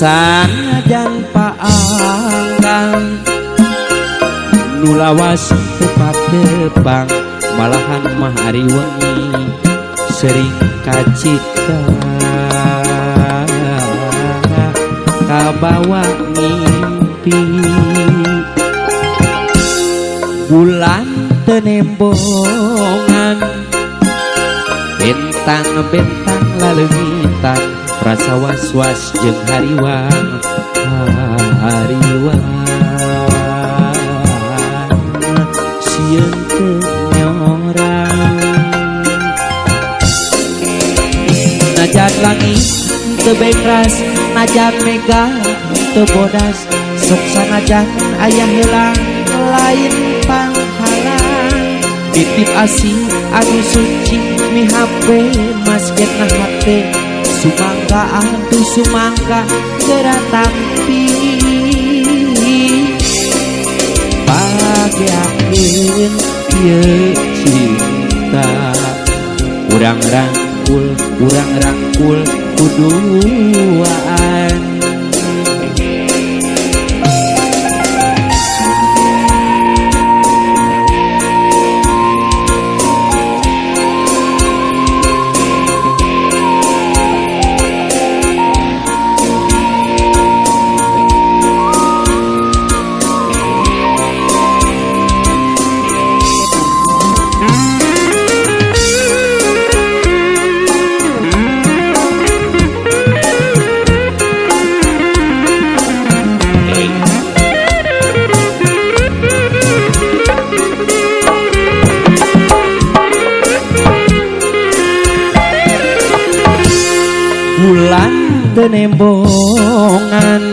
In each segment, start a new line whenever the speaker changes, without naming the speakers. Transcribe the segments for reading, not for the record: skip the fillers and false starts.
sanajan paanggang nu lawas tepat tepang malahan mah ari wengi sering kacita kabawa mimpi bulan tenembongan bentang-bentang laleungitan rasa was-was jeung hariwang sieun teu nyorang najan langit teu bekras najan mega teu bodas sok sanajan aya heula lain panghalang titip asih anu suci mihape masgetna hate sumangga atuh sumangga geura tampi bahagiakeun ieu cinta urang rangkul kuduaan bulan tenembongan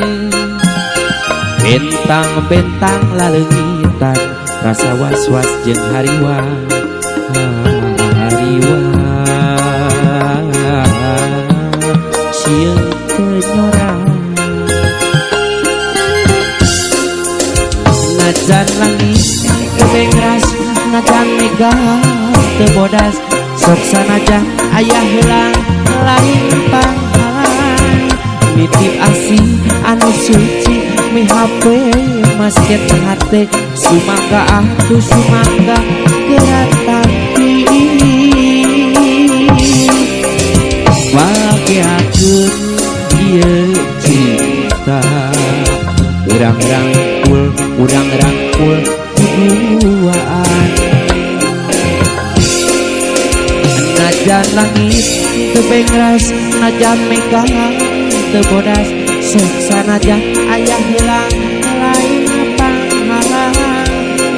bentang-bentang laleungitan rasa was-was jeung hariwang sieun teu nyorang najan langit teu bengras najan mega teu bodas sok sanajan aya heula lain panghalang nitip asih anu suci mihape masgetna hate sumangga atuh sumangga geura tampi bahagiakeun ieu cinta urang rangkul kuduaan najan langit teu bengras najan mega teu bodas sok sanajan aya heula lain panghalang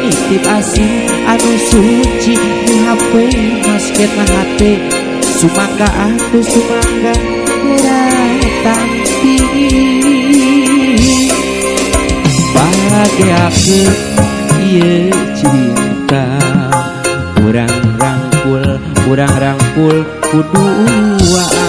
nitip asih anu suci mihape masgetna hate sumangga atuh sumangga geura tampi bahagiakeun ieu cinta urang rangkul kuduaan